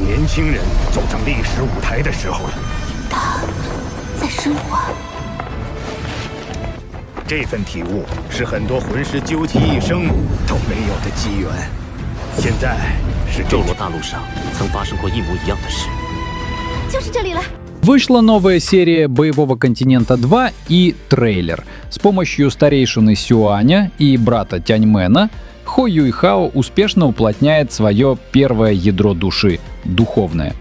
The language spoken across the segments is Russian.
年轻人走上历史舞台的时候了。他在升华。这份体悟是很多魂师究其一生都没有的机缘。现在是宙罗大陆上曾发生过一模一样的事。就是这里了。Вышла новая серия «Боевого континента 2» и трейлер. С помощью старейшины Сюаня и брата Тяньмена Хо Юйхао успешно уплотняет свое первое ядро души — духовное.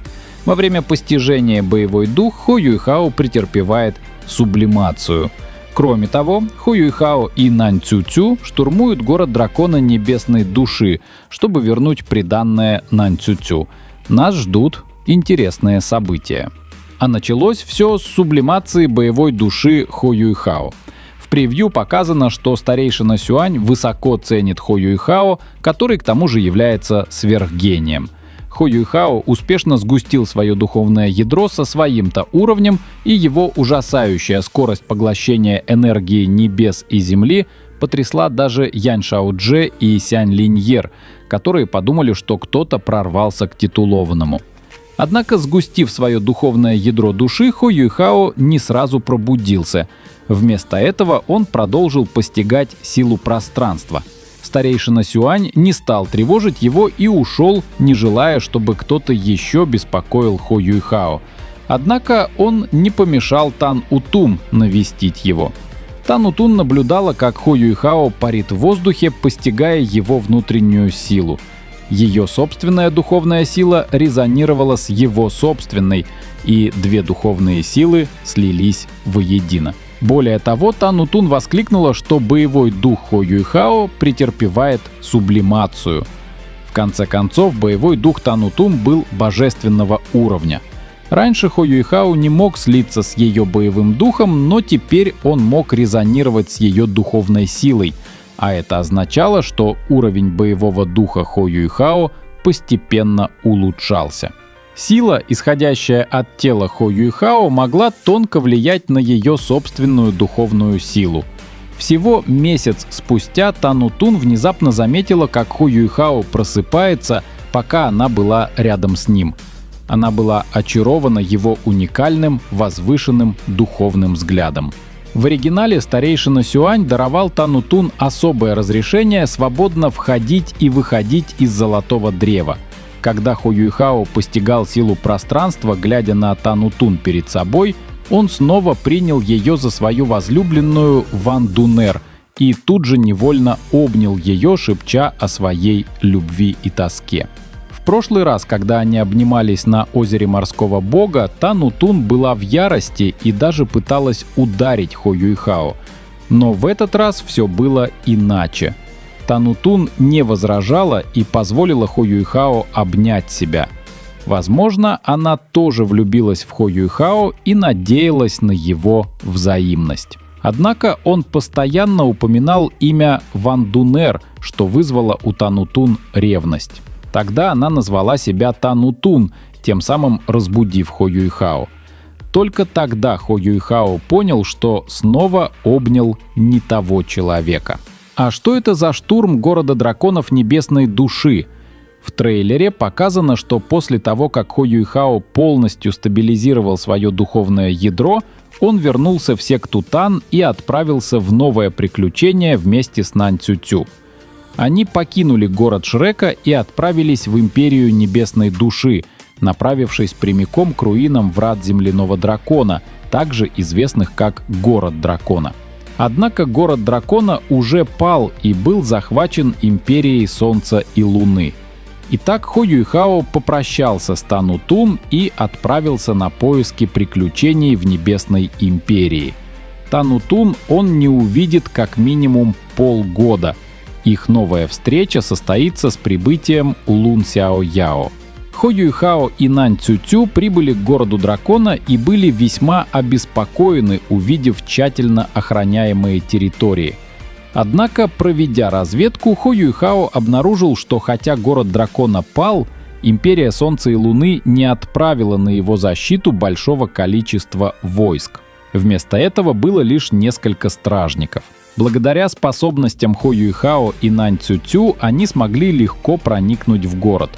Во время постижения боевой дух Хо Юйхао претерпевает сублимацию. Кроме того, Хо Юйхао и Нань Цю-Цю штурмуют город дракона небесной души, чтобы вернуть приданное Нань Цю-Цю. Нас ждут интересные события. А началось все с сублимации боевой души Хо Юйхао. В превью показано, что старейшина Сюань высоко ценит Хо Юйхао, который к тому же является сверхгением. Хо Юйхао успешно сгустил свое духовное ядро со своим-то уровнем, и его ужасающая скорость поглощения энергии небес и земли потрясла даже Янь Шаодже и Сянь Линьер, которые подумали, что кто-то прорвался к титулованному. Однако, сгустив свое духовное ядро души, Хо Юйхао не сразу пробудился. Вместо этого он продолжил постигать силу пространства. Старейшина Сюань не стал тревожить его и ушел, не желая, чтобы кто-то еще беспокоил Хо Юйхао. Однако он не помешал Тан Утун навестить его. Тан Утун наблюдала, как Хо Юйхао парит в воздухе, постигая его внутреннюю силу. Ее собственная духовная сила резонировала с его собственной, и две духовные силы слились воедино. Более того, Тан Утун воскликнула, что боевой дух Хо Юйхао претерпевает сублимацию. В конце концов, боевой дух Тан Утун был божественного уровня. Раньше Хо Юйхао не мог слиться с ее боевым духом, но теперь он мог резонировать с ее духовной силой. А это означало, что уровень боевого духа Хо Юйхао постепенно улучшался. Сила, исходящая от тела Хо Юйхао, могла тонко влиять на ее собственную духовную силу. Всего месяц спустя Тан Утун внезапно заметила, как Хо Юйхао просыпается, пока она была рядом с ним. Она была очарована его уникальным, возвышенным духовным взглядом. В оригинале старейшина Сюань даровал Тан Утун особое разрешение свободно входить и выходить из золотого древа. Когда Хо Юйхао постигал силу пространства, глядя на Тан Утун перед собой, он снова принял ее за свою возлюбленную Ван Дунер и тут же невольно обнял ее, шепча о своей любви и тоске. В прошлый раз, когда они обнимались на озере морского бога, Тан Утун была в ярости и даже пыталась ударить Хо Юйхао. Но в этот раз все было иначе. Тан Утун не возражала и позволила Хо Юйхао обнять себя. Возможно, она тоже влюбилась в Хо Юйхао и надеялась на его взаимность. Однако он постоянно упоминал имя Ван Дунер, что вызвало у Тан Утун ревность. Тогда она назвала себя Тан Утун, тем самым разбудив Хо Юйхао. Только тогда Хо Юйхао понял, что снова обнял не того человека. А что это за штурм города драконов небесной души? В трейлере показано, что после того, как Хо Юйхао полностью стабилизировал свое духовное ядро, он вернулся в секту Тан и отправился в новое приключение вместе с Нань Цю-Цю. Они покинули город Шрека и отправились в Империю Небесной Души, направившись прямиком к руинам врат Земляного Дракона, также известных как Город Дракона. Однако Город Дракона уже пал и был захвачен Империей Солнца и Луны. Итак, Хо Юйхао попрощался с Тан Утун и отправился на поиски приключений в Небесной Империи. Тан Утун он не увидит как минимум полгода. Их новая встреча состоится с прибытием Лун Сяо Яо. Хо Юйхао и Нань Цю-Цю прибыли к городу дракона и были весьма обеспокоены, увидев тщательно охраняемые территории. Однако, проведя разведку, Хо Юйхао обнаружил, что хотя город дракона пал, Империя Солнца и Луны не отправила на его защиту большого количества войск. Вместо этого было лишь несколько стражников. Благодаря способностям Хо Юйхао и Нань Цю-Цю они смогли легко проникнуть в город.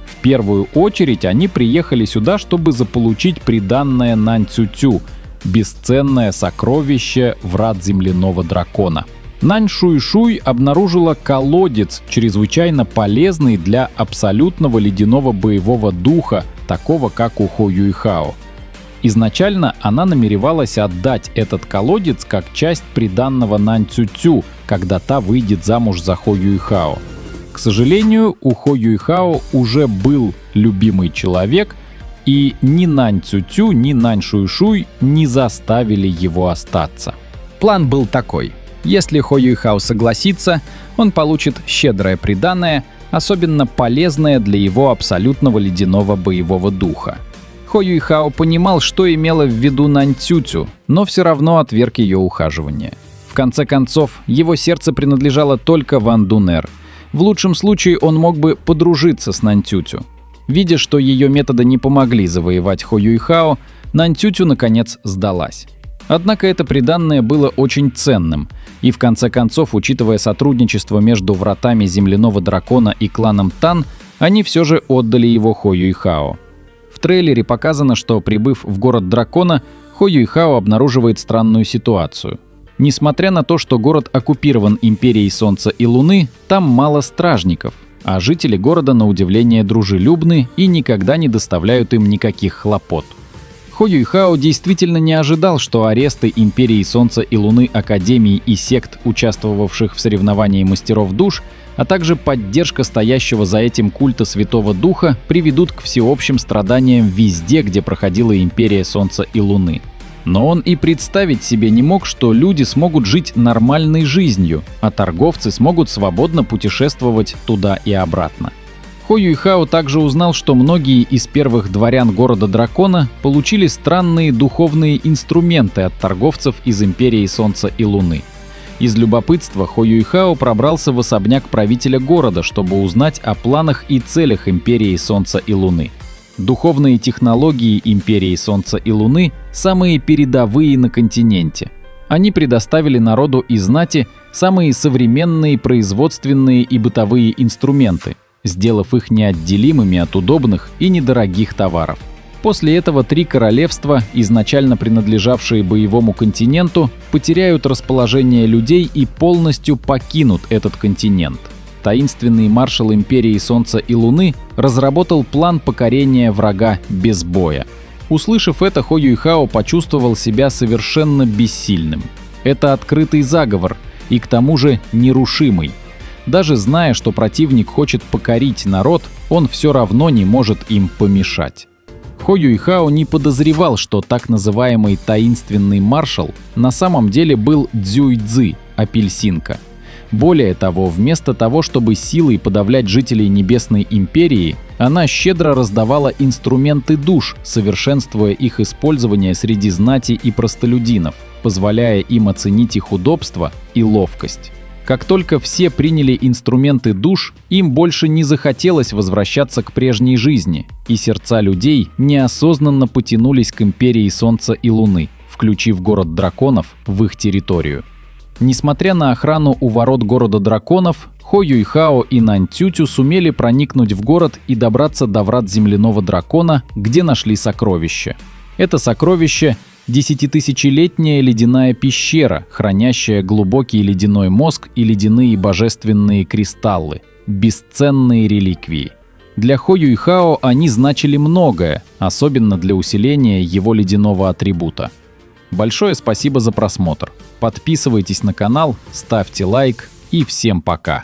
В первую очередь они приехали сюда, чтобы заполучить приданное Наньцю-цю, бесценное сокровище врат земляного дракона. Нань Шуй-Шуй обнаружила колодец, чрезвычайно полезный для абсолютного ледяного боевого духа, такого как у Хо Юйхао. Изначально она намеревалась отдать этот колодец как часть приданного Наньцю-цю, когда та выйдет замуж за Хо Юйхао. К сожалению, у Хо Юйхао уже был любимый человек, и ни Наньцю-цю, ни Нань Шуй-Шуй не заставили его остаться. План был такой. Если Хо Юйхао согласится, он получит щедрое приданое, особенно полезное для его абсолютного ледяного боевого духа. Хо Юйхао понимал, что имела в виду Наньцю-цю, но все равно отверг ее ухаживание. В конце концов, его сердце принадлежало только Ван Дунер. В лучшем случае он мог бы подружиться с Наньцю-цю. Видя, что ее методы не помогли завоевать Хо Юйхао, Наньцю-цю наконец сдалась. Однако это приданное было очень ценным, и в конце концов, учитывая сотрудничество между вратами земляного дракона и кланом Тан, они все же отдали его Хо Юйхао. В трейлере показано, что, прибыв в город дракона, Хо Юйхао обнаруживает странную ситуацию. Несмотря на то, что город оккупирован Империей Солнца и Луны, там мало стражников, а жители города, на удивление, дружелюбны и никогда не доставляют им никаких хлопот. Хо Юйхао действительно не ожидал, что аресты Империи Солнца и Луны, Академии и сект, участвовавших в соревновании мастеров душ, а также поддержка стоящего за этим культа Святого Духа приведут к всеобщим страданиям везде, где проходила Империя Солнца и Луны. Но он и представить себе не мог, что люди смогут жить нормальной жизнью, а торговцы смогут свободно путешествовать туда и обратно. Хо Юйхао также узнал, что многие из первых дворян города дракона получили странные духовные инструменты от торговцев из Империи Солнца и Луны. Из любопытства Хо Юйхао пробрался в особняк правителя города, чтобы узнать о планах и целях Империи Солнца и Луны. Духовные технологии Империи Солнца и Луны самые передовые на континенте. Они предоставили народу и знати самые современные производственные и бытовые инструменты, сделав их неотделимыми от удобных и недорогих товаров. После этого три королевства, изначально принадлежавшие боевому континенту, потеряют расположение людей и полностью покинут этот континент. Таинственный маршал Империи Солнца и Луны разработал план покорения врага без боя. Услышав это, Хо Юйхао почувствовал себя совершенно бессильным. Это открытый заговор и к тому же нерушимый. Даже зная, что противник хочет покорить народ, он все равно не может им помешать. Хо Юйхао не подозревал, что так называемый таинственный маршал на самом деле был Цзюйцзы, апельсинка. Более того, вместо того, чтобы силой подавлять жителей Небесной Империи, она щедро раздавала инструменты душ, совершенствуя их использование среди знати и простолюдинов, позволяя им оценить их удобство и ловкость. Как только все приняли инструменты душ, им больше не захотелось возвращаться к прежней жизни, и сердца людей неосознанно потянулись к Империи Солнца и Луны, включив город драконов в их территорию. Несмотря на охрану у ворот города драконов, Хо Юйхао и Наньцю-цю сумели проникнуть в город и добраться до врат земляного дракона, где нашли сокровище. Это сокровище — 10-тысячелетняя ледяная пещера, хранящая глубокий ледяной мозг и ледяные божественные кристаллы, бесценные реликвии. Для Хо Юйхао они значили многое, особенно для усиления его ледяного атрибута. Большое спасибо за просмотр. Подписывайтесь на канал, ставьте лайк и всем пока.